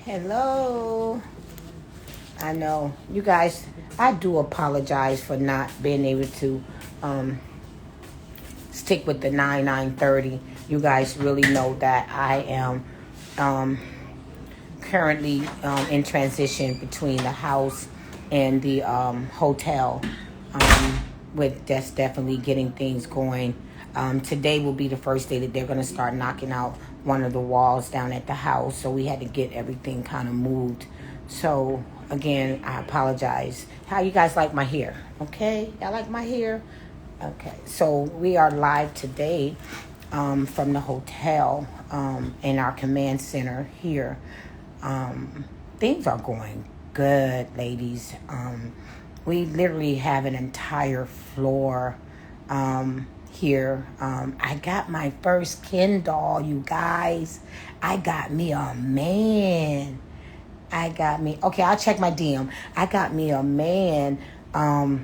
Hello. I know you guys. I do apologize for not being able to stick with the 9:30. You guys really know that I am um, currently in transition between the house and the hotel. With just definitely getting things going. Today will be the first day that they're going to start knocking out one of the walls down at the house. So we had to get everything kind of moved. So again, I apologize. How you guys like my hair? Okay, y'all like my hair? Okay, so we are live today from the hotel in our command center here. Things are going good, ladies. We literally have an entire floor here. I got my first Ken doll, you guys. I got me a man. Okay, I'll check my DM. I got me a man. I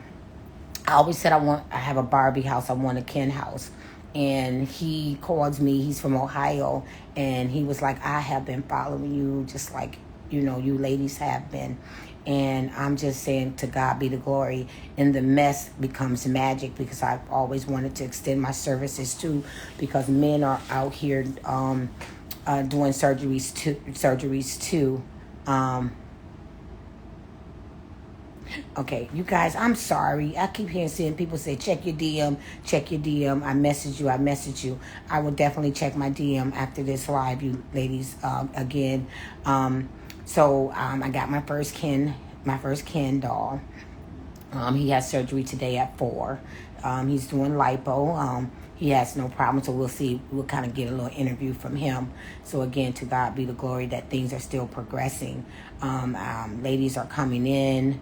always said I have a Barbie house. I want a Ken house. And he calls me. He's from Ohio. And he was like, I have been following you just like, you ladies have been. And I'm just saying, to God be the glory. And the mess becomes magic, because I've always wanted to extend my services too, because men are out here doing surgeries too. Okay, you guys, I'm sorry. I keep seeing people say, check your DM, check your DM. I message you. I will definitely check my DM after this live, you ladies, again. So I got my first Ken doll. He has surgery today at 4. He's doing lipo. He has no problem, so we'll see. We'll kind of get a little interview from him. So again, to God be the glory that things are still progressing. Ladies are coming in.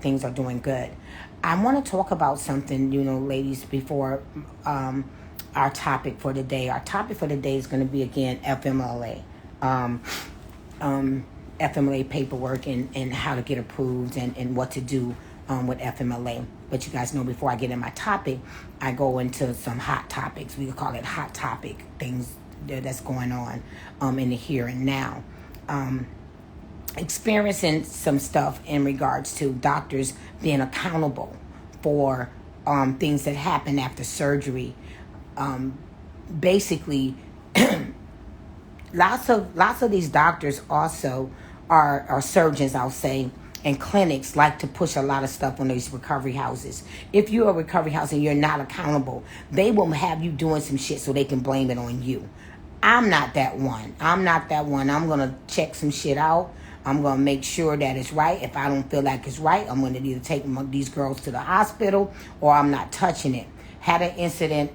Things are doing good. I want to talk about something, ladies, before our topic for the day. Our topic for the day is going to be, again, FMLA. FMLA paperwork and how to get approved and what to do with FMLA. But you guys know, before I get in my topic, I go into some hot topics. We call it hot topic things that's going on in the here and now. Experiencing some stuff in regards to doctors being accountable for things that happen after surgery. Basically, lots of these doctors also are surgeons, I'll say, and clinics like to push a lot of stuff on these recovery houses. If you're a recovery house and you're not accountable, they will have you doing some shit so they can blame it on you. I'm not that one. I'm going to check some shit out. I'm going to make sure that it's right. If I don't feel like it's right, I'm going to either take these girls to the hospital or I'm not touching it. Had an incident,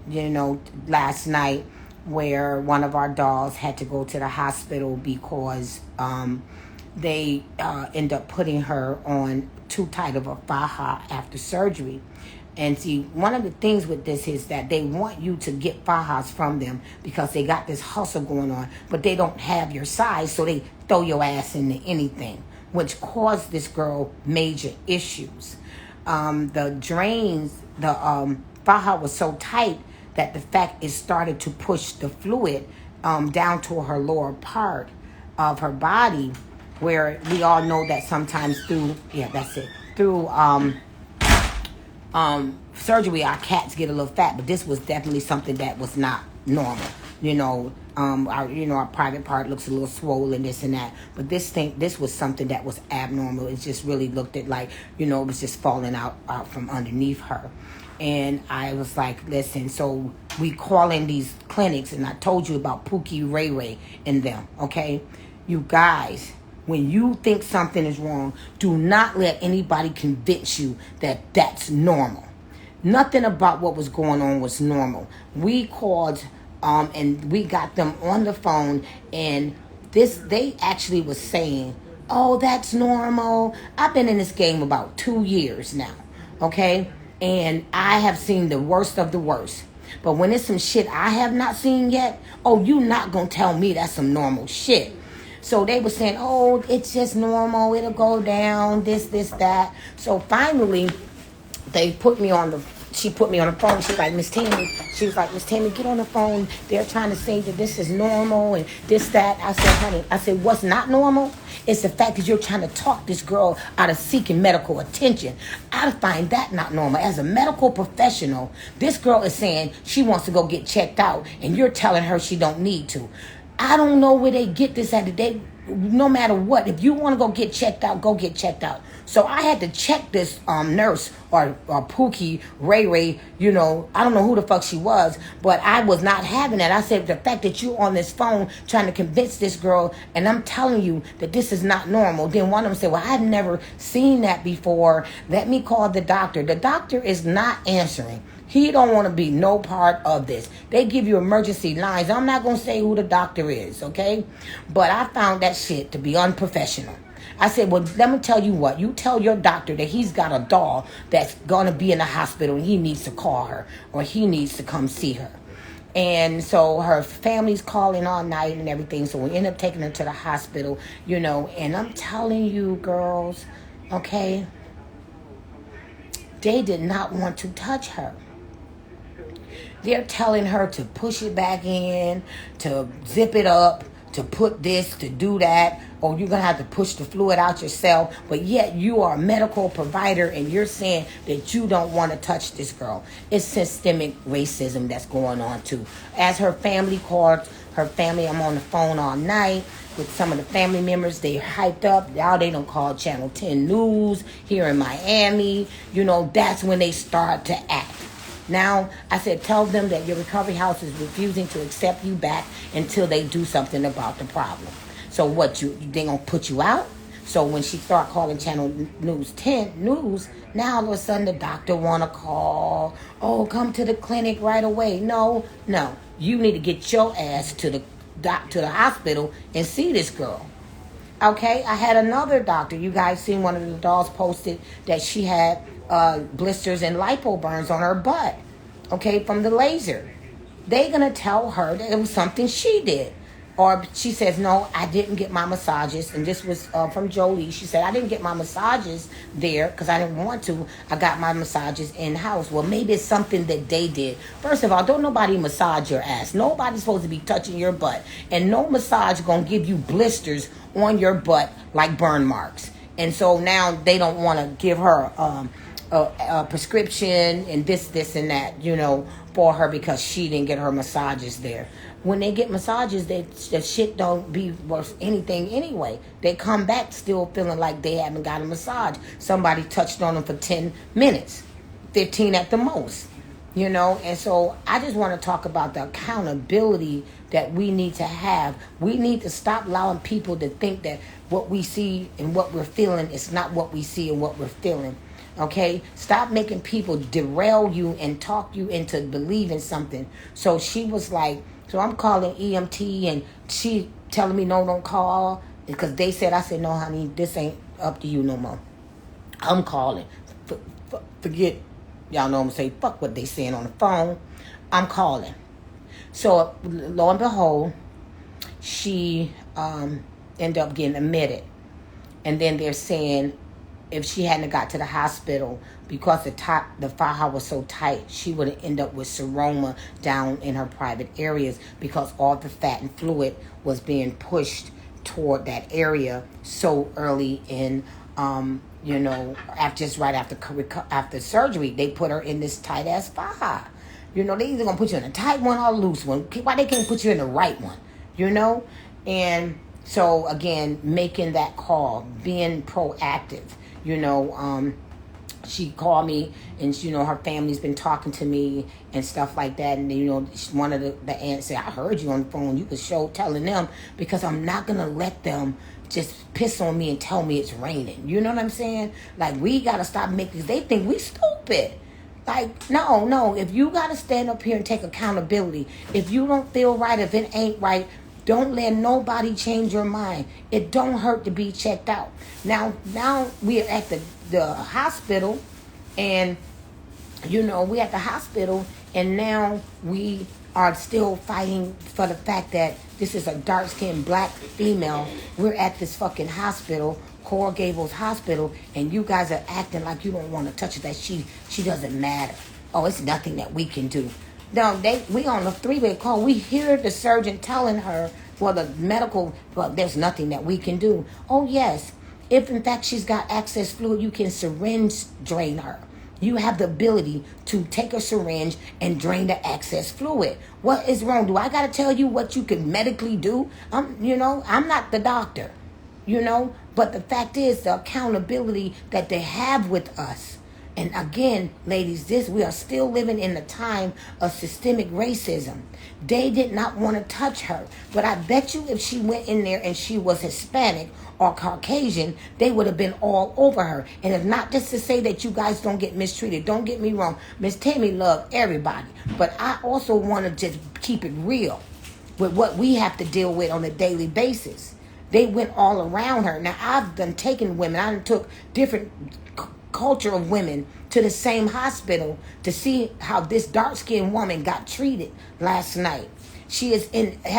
last night where one of our dolls had to go to the hospital because they end up putting her on too tight of a faja after surgery. And see, one of the things with this is that they want you to get fajas from them because they got this hustle going on, but they don't have your size, so they throw your ass into anything, which caused this girl major issues. The drains, the faja was so tight that the fact it started to push the fluid down to her lower part of her body, where we all know that sometimes through surgery our cats get a little fat, but this was definitely something that was not normal. Our private part looks a little swollen, this and that, but this was something that was abnormal. It just really looked at like, it was just falling out from underneath her. And I was like, listen, so we call in these clinics, and I told you about Pookie Ray Ray and them, okay? You guys, when you think something is wrong, do not let anybody convince you that that's normal. Nothing about what was going on was normal. We called and we got them on the phone, and they actually was saying, oh, that's normal. I've been in this game about 2 years now, okay? And I have seen the worst of the worst. But when it's some shit I have not seen yet, oh, you not going to tell me that's some normal shit. So they were saying, oh, it's just normal. It'll go down, this, that. So finally, they put me on she put me on the phone. She's like, Miss Tami. She was like, Miss Tami, get on the phone. They're trying to say that this is normal and this, that. I said, honey, I said, what's not normal? It's the fact that you're trying to talk this girl out of seeking medical attention. I find that not normal. As a medical professional, this girl is saying she wants to go get checked out, and you're telling her she don't need to. I don't know where they get this at. No matter what, if you want to go get checked out, go get checked out. So I had to check this nurse or Pookie, Ray Ray, you know, I don't know who the fuck she was, but I was not having that. I said, the fact that you're on this phone trying to convince this girl, and I'm telling you that this is not normal. Then one of them said, well, I've never seen that before. Let me call the doctor. The doctor is not answering. He don't want to be no part of this. They give you emergency lines. I'm not going to say who the doctor is, okay? But I found that shit to be unprofessional. I said, well, let me tell you what. You tell your doctor that he's got a doll that's going to be in the hospital and he needs to call her or he needs to come see her. And so her family's calling all night and everything. So we end up taking her to the hospital, you know. And I'm telling you, girls, okay, they did not want to touch her. They're telling her to push it back in, to zip it up, to put this, to do that, or you're going to have to push the fluid out yourself. But yet you are a medical provider and you're saying that you don't want to touch this girl. It's systemic racism that's going on too. As her family called, her family, I'm on the phone all night with some of the family members. They hyped up. Now they don't call Channel 10 News here in Miami. You know, that's when they start to act. Now, I said, tell them that your recovery house is refusing to accept you back until they do something about the problem. So what, they gonna put you out? So when she start calling Channel News 10 News, now all of a sudden the doctor wanna call. Oh, come to the clinic right away. No. You need to get your ass to the hospital and see this girl. Okay, I had another doctor. You guys seen one of the dolls posted that she had blisters and lipo burns on her butt, okay, from the laser. They gonna tell her that it was something she did. Or she says, no, I didn't get my massages. And this was from Jolie. She said, I didn't get my massages there because I didn't want to. I got my massages in-house. Well, maybe it's something that they did. First of all, don't nobody massage your ass. Nobody's supposed to be touching your butt. And no massage going to give you blisters on your butt like burn marks. And so now they don't want to give her a prescription and this and that, you know, for her because she didn't get her massages there. When they get massages, the shit don't be worth anything anyway. They come back still feeling like they haven't got a massage. Somebody touched on them for 10 minutes, 15 at the most, you know. And so I just want to talk about the accountability that we need to have. We need to stop allowing people to think that what we see and what we're feeling is not what we see and what we're feeling. Okay, stop making people derail you and talk you into believing something. So she was like, so I'm calling EMT and she telling me, no, don't call. Because they said, I said, no, honey, this ain't up to you no more. I'm calling. Forget, y'all know I'm saying, fuck what they saying on the phone. I'm calling. So lo and behold, she ended up getting admitted. And then they're saying, if she hadn't got to the hospital because the fire was so tight, she would have ended up with seroma down in her private areas because all the fat and fluid was being pushed toward that area so early in, you know, just right after surgery. They put her in this tight ass fire. You know, they either gonna put you in a tight one or a loose one. Why they can't put you in the right one? You know, and so again, making that call, being proactive. You know, she called me and, you know, her family's been talking to me and stuff like that. And, you know, one of the aunts said, I heard you on the phone. You could telling them because I'm not going to let them just piss on me and tell me it's raining. You know what I'm saying? Like, we got to stop making, they think we stupid. Like, no. If you got to stand up here and take accountability, if you don't feel right, if it ain't right, don't let nobody change your mind. It don't hurt to be checked out. Now we're at the hospital, and, you know, we're at the hospital, and now we are still fighting for the fact that this is a dark-skinned black female. We're at this fucking hospital, Coral Gables Hospital, and you guys are acting like you don't want to touch her, that she doesn't matter. oh, it's nothing that we can do. No, we on a three-way call. We hear the surgeon telling her, well, the medical, well, there's nothing that we can do. Oh, yes. If, in fact, she's got excess fluid, you can syringe drain her. You have the ability to take a syringe and drain the excess fluid. What is wrong? Do I got to tell you what you can medically do? I'm not the doctor, But the fact is the accountability that they have with us. And again, ladies, we are still living in the time of systemic racism. They did not want to touch her. But I bet you if she went in there and she was Hispanic or Caucasian, they would have been all over her. And if not, just to say that you guys don't get mistreated. Don't get me wrong. Miss Tami loved everybody. But I also want to just keep it real with what we have to deal with on a daily basis. They went all around her. Now, I've done taken women. I done took different culture of women to the same hospital to see how this dark-skinned woman got treated last night. She has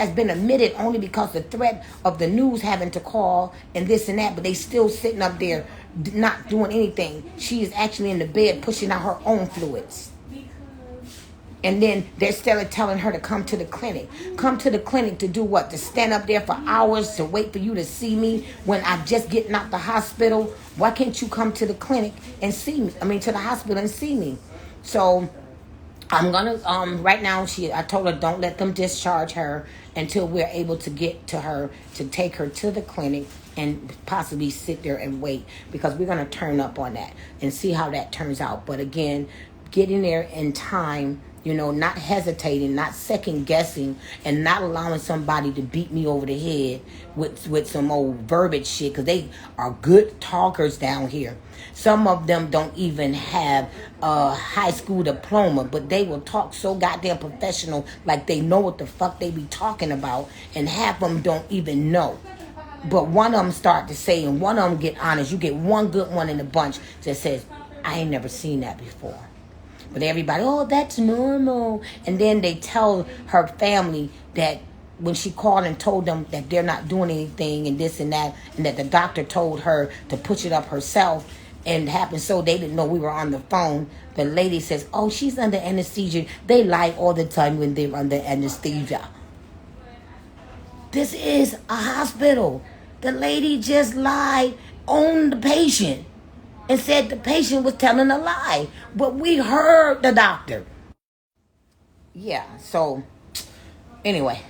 been admitted only because the threat of the news having to call and this and that, but they still sitting up there not doing anything. She is actually in the bed pushing out her own fluids. And then they're still telling her to come to the clinic. Come to the clinic to do what? To stand up there for hours to wait for you to see me when I'm just getting out the hospital? Why can't you come to the clinic and see me? To the hospital and see me. So I'm going to, right now, I told her don't let them discharge her until we're able to get to her, to take her to the clinic and possibly sit there and wait, because we're going to turn up on that and see how that turns out. But again, getting there in time, not hesitating, not second guessing, and not allowing somebody to beat me over the head with some old verbiage shit, because they are good talkers down here. Some of them don't even have a high school diploma, but they will talk so goddamn professional, like they know what the fuck they be talking about, and half of them don't even know. But one of them start to say, and one of them get honest. You get one good one in the bunch that says, I ain't never seen that before. But everybody, oh, that's normal. And then they tell her family that when she called and told them that they're not doing anything and this and that the doctor told her to push it up herself, and happened so they didn't know we were on the phone. The lady says, oh, she's under anesthesia. They lie all the time when they're under anesthesia. This is a hospital. The lady just lied on the patient and said the patient was telling a lie. But we heard the doctor. Yeah, so anyway,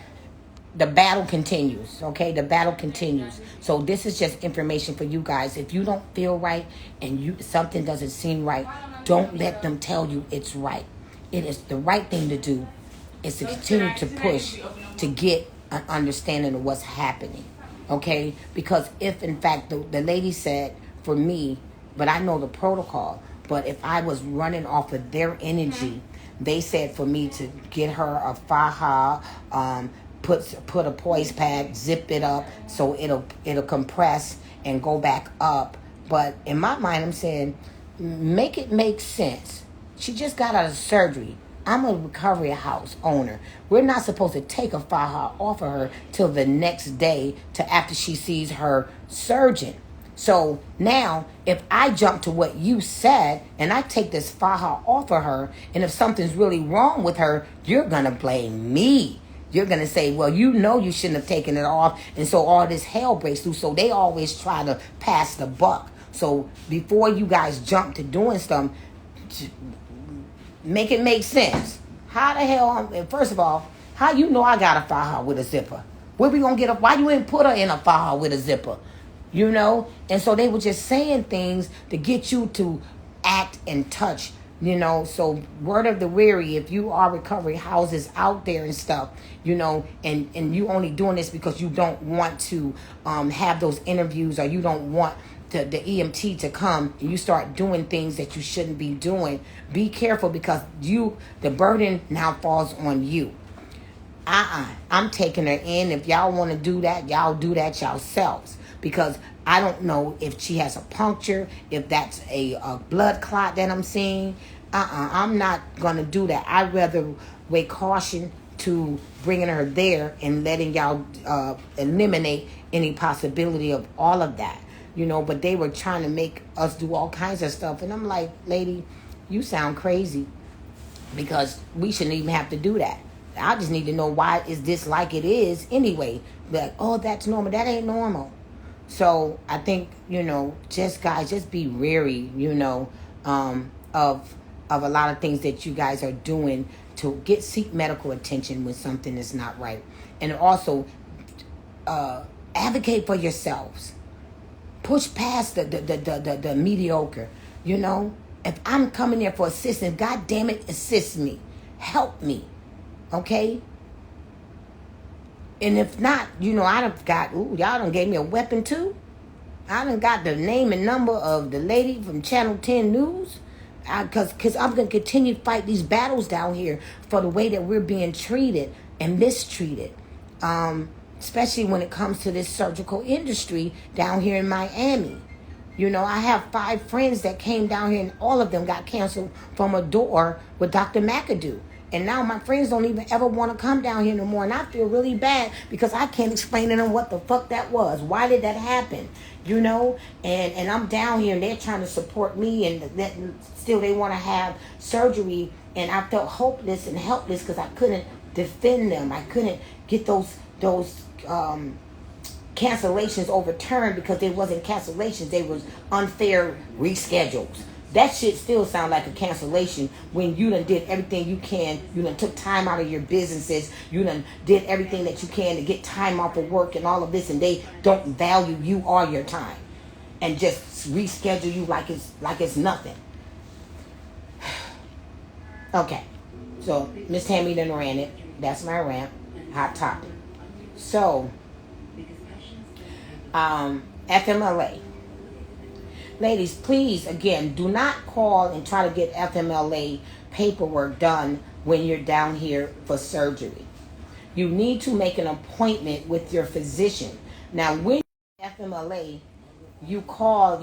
the battle continues, okay? The battle continues. So this is just information for you guys. If you don't feel right and something doesn't seem right, don't let them tell you it's right. It is the right thing to do is to continue to push to get an understanding of what's happening, okay? Because if, in fact, the lady said, for me, but I know the protocol. But if I was running off of their energy, they said for me to get her a faja, put a poise pad, zip it up so it'll compress and go back up. But in my mind, I'm saying, make it make sense. She just got out of surgery. I'm a recovery house owner. We're not supposed to take a faja off of her till the next day to after she sees her surgeon. So now, if I jump to what you said and I take this faja off of her, and if something's really wrong with her, you're going to blame me. You're going to say, well, you shouldn't have taken it off. And so all this hell breaks loose. So they always try to pass the buck. So before you guys jump to doing stuff, make it make sense. How the hell, first of all, how you know I got a faja with a zipper? Where we going to get why you ain't put her in a faja with a zipper? And so they were just saying things to get you to act and touch, So word of the weary, if you are recovery houses out there and stuff, and you only doing this because you don't want to have those interviews, or you don't want the EMT to come and you start doing things that you shouldn't be doing, be careful, because the burden now falls on you. I'm taking her in. If y'all want to do that, y'all do that yourselves. Because I don't know if she has a puncture, if that's a blood clot that I'm seeing. I'm not going to do that. I'd rather weigh caution to bringing her there and letting y'all eliminate any possibility of all of that. But they were trying to make us do all kinds of stuff. And I'm like, lady, you sound crazy. because we shouldn't even have to do that. I just need to know, why is this like it is anyway? Like, oh, that's normal. That ain't normal. So I think, just guys, just be wary, of a lot of things that you guys are doing to seek medical attention when something is not right. And also advocate for yourselves. Push past the mediocre. If I'm coming there for assistance, God damn it, assist me. Help me. Okay? And if not, I done got, y'all done gave me a weapon too. I done got the name and number of the lady from Channel 10 News. Because I'm going to continue to fight these battles down here for the way that we're being treated and mistreated. Especially when it comes to this surgical industry down here in Miami. I have 5 friends that came down here and all of them got canceled from a door with Dr. McAdoo. And now my friends don't even ever want to come down here no more. And I feel really bad because I can't explain to them what the fuck that was. Why did that happen? And I'm down here and they're trying to support me, and still they want to have surgery. And I felt hopeless and helpless because I couldn't defend them. I couldn't get those cancellations overturned because they wasn't cancellations. They was unfair reschedules. That shit still sound like a cancellation when you done did everything you can. You done took time out of your businesses. You done did everything that you can to get time off of work and all of this, and they don't value you or your time and just reschedule you like it's nothing. Okay. So Miss Tami done ran it. That's my rant. Hot topic. So FMLA. Ladies, please, again, do not call and try to get FMLA paperwork done when you're down here for surgery. You need to make an appointment with your physician. Now, when FMLA, you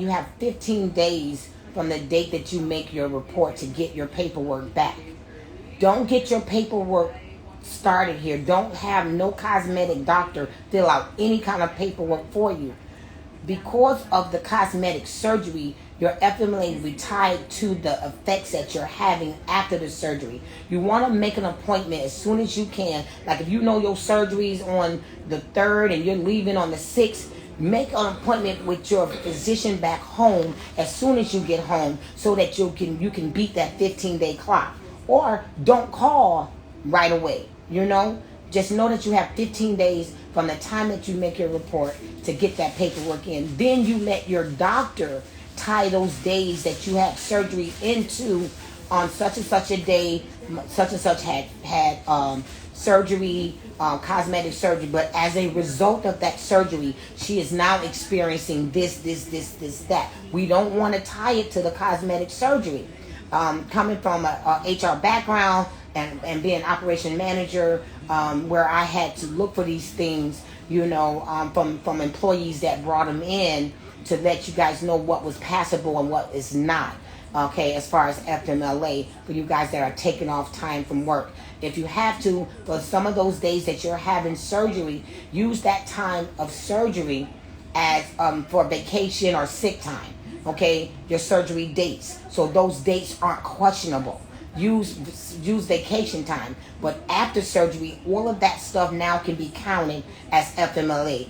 have 15 days from the date that you make your report to get your paperwork back. Don't get your paperwork started here. Don't have no cosmetic doctor fill out any kind of paperwork for you. Because of the cosmetic surgery, your FMLA will be tied to the effects that you're having after the surgery. You want to make an appointment as soon as you can. Like if you know your surgery is on the 3rd and you're leaving on the 6th, make an appointment with your physician back home as soon as you get home so that you can beat that 15-day clock. Or don't call right away, Just know that you have 15 days from the time that you make your report to get that paperwork in. Then you let your doctor tie those days that you have surgery into. On such and such a day, such and such had surgery, cosmetic surgery. But as a result of that surgery, she is now experiencing this, that. We don't want to tie it to the cosmetic surgery. Coming from a HR background and being operation manager, where I had to look for these things, from employees that brought them in to let you guys know what was passable and what is not. Okay, as far as FMLA, for you guys that are taking off time from work. If you have to, for some of those days that you're having surgery, use that time of surgery as for vacation or sick time. Okay, your surgery dates. So those dates aren't questionable. Use vacation time. But after surgery, all of that stuff now can be counted as FMLA,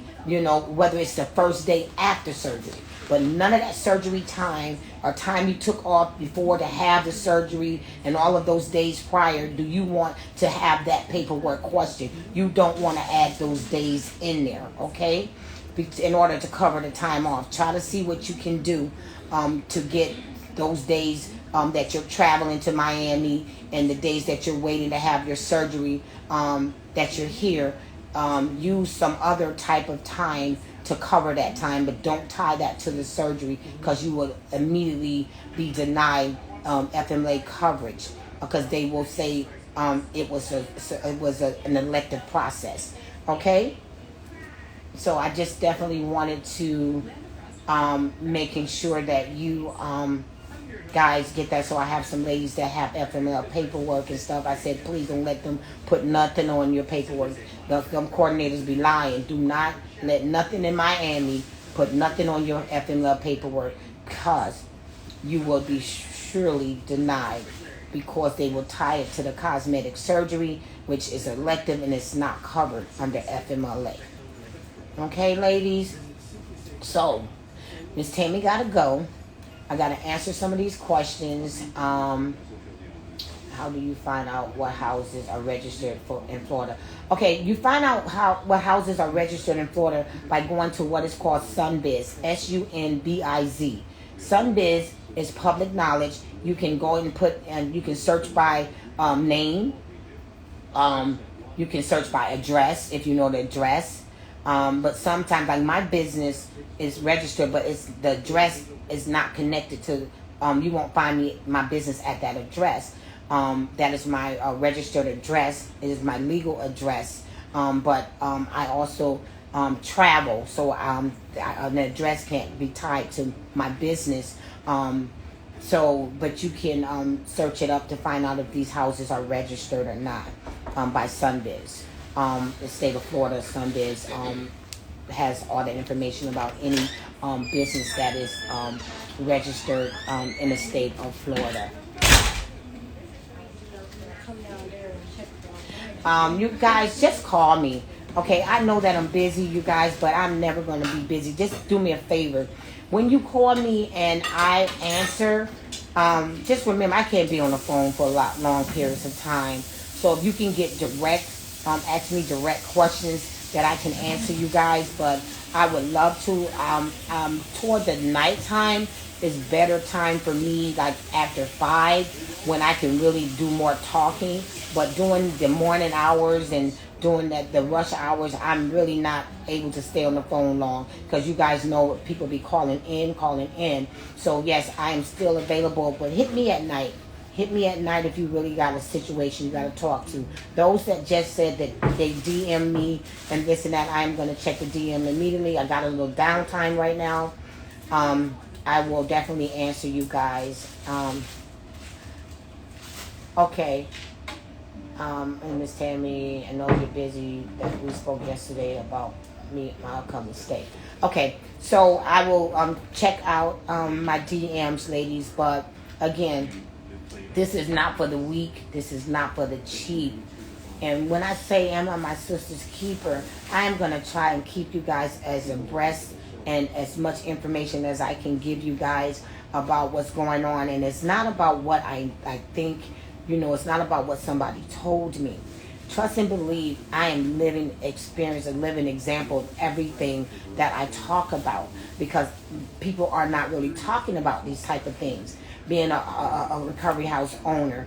whether it's the first day after surgery. But none of that surgery time or time you took off before to have the surgery and all of those days prior, do you want to have that paperwork question? You don't want to add those days in there, okay? In order to cover the time off. Try to see what you can do to get those days that you're traveling to Miami and the days that you're waiting to have your surgery, that you're here. Use some other type of time to cover that time, but don't tie that to the surgery because you will immediately be denied FMLA coverage because they will say it was an elective process. Okay, so I just definitely wanted to making sure that you guys get that. So I have some ladies that have FML paperwork and stuff. I said, please don't let them put nothing on your paperwork. Them coordinators be lying. Do not let nothing in Miami put nothing on your FML paperwork because you will be surely denied because they will tie it to the cosmetic surgery, which is elective and it's not covered under FMLA. Okay, ladies? So, Miss Tami got to go. I got to answer some of these questions. How do you find out what houses are registered in Florida? Okay, you find out what houses are registered in Florida by going to what is called Sunbiz, SUNBIZ. Sunbiz is public knowledge. You can go and you can search by name. You can search by address if you know the address. But sometimes, like my business is registered, but the address is not connected to. You won't find my business at that address. That is my registered address. It is my legal address. But I also travel, so an address can't be tied to my business. But you can search it up to find out if these houses are registered or not by Sunbiz. The state of Florida, Sunbiz has all the information about any business that is registered in the state of Florida. You guys, just call me. Okay, I know that I'm busy, you guys, but I'm never going to be busy. Just do me a favor. When you call me and I answer, just remember I can't be on the phone for long periods of time. So if you can get ask me direct questions that I can answer you guys, but I would love to. Toward the nighttime is better time for me, like after 5, when I can really do more talking. But during the morning hours and during the rush hours, I'm really not able to stay on the phone long, because you guys know people be calling in. So yes, I am still available, but hit me at night. Hit me at night if you really got a situation you got to talk to. Those that just said that they DM me and this and that, I am going to check the DM immediately. I got a little downtime right now. I will definitely answer you guys. Okay. And Miss Tami, I know you're busy. That we spoke yesterday about my upcoming stay. Okay, so I will check out my DMs, ladies. But again, this is not for the weak. This is not for the cheap. And when I say am I my sister's keeper, I am going to try and keep you guys as abreast and as much information as I can give you guys about what's going on. And it's not about what I think. It's not about what somebody told me. Trust and believe I am living experience, a living example of everything that I talk about, because people are not really talking about these type of things. Being a recovery house owner,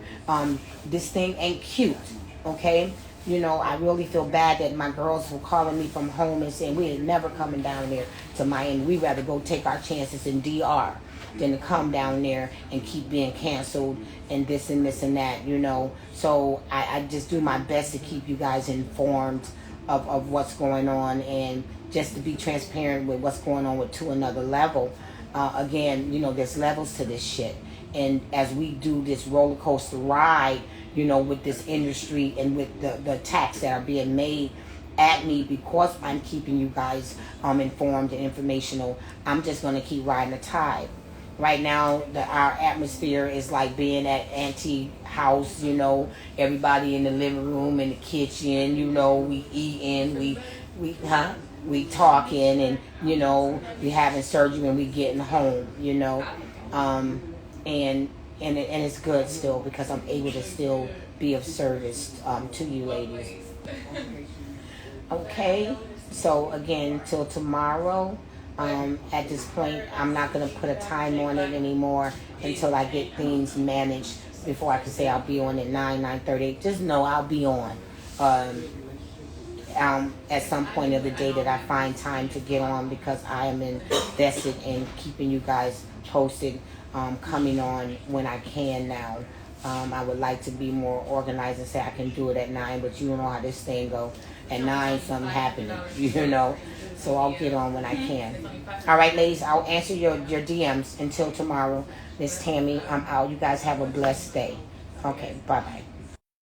this thing ain't cute, okay? I really feel bad that my girls were calling me from home and saying we ain't never coming down there to Miami. We'd rather go take our chances in DR than to come down there and keep being canceled and this and that, So I just do my best to keep you guys informed of what's going on, and just to be transparent with what's going on to another level. Again, there's levels to this shit. And as we do this roller coaster ride, with this industry and with the attacks that are being made at me because I'm keeping you guys informed and informational, I'm just going to keep riding the tide. Right now, our atmosphere is like being at Auntie house, everybody in the living room, in the kitchen, we eating, we talking, and, we having surgery and we getting home, and it's good still, because I'm able to still be of service to you ladies. Okay, so again, till tomorrow. At this point, I'm not going to put a time on it anymore until I get things managed before I can say I'll be on at 9:30. Just know I'll be on at some point of the day that I find time to get on, because I am invested in keeping you guys posted, coming on when I can now. I would like to be more organized and say I can do it at 9, but you know how this thing go. At 9, something happening, So I'll get on when I can. All right, ladies, I'll answer your DMs until tomorrow. Miss Tami, I'm out. You guys have a blessed day. Okay, bye-bye.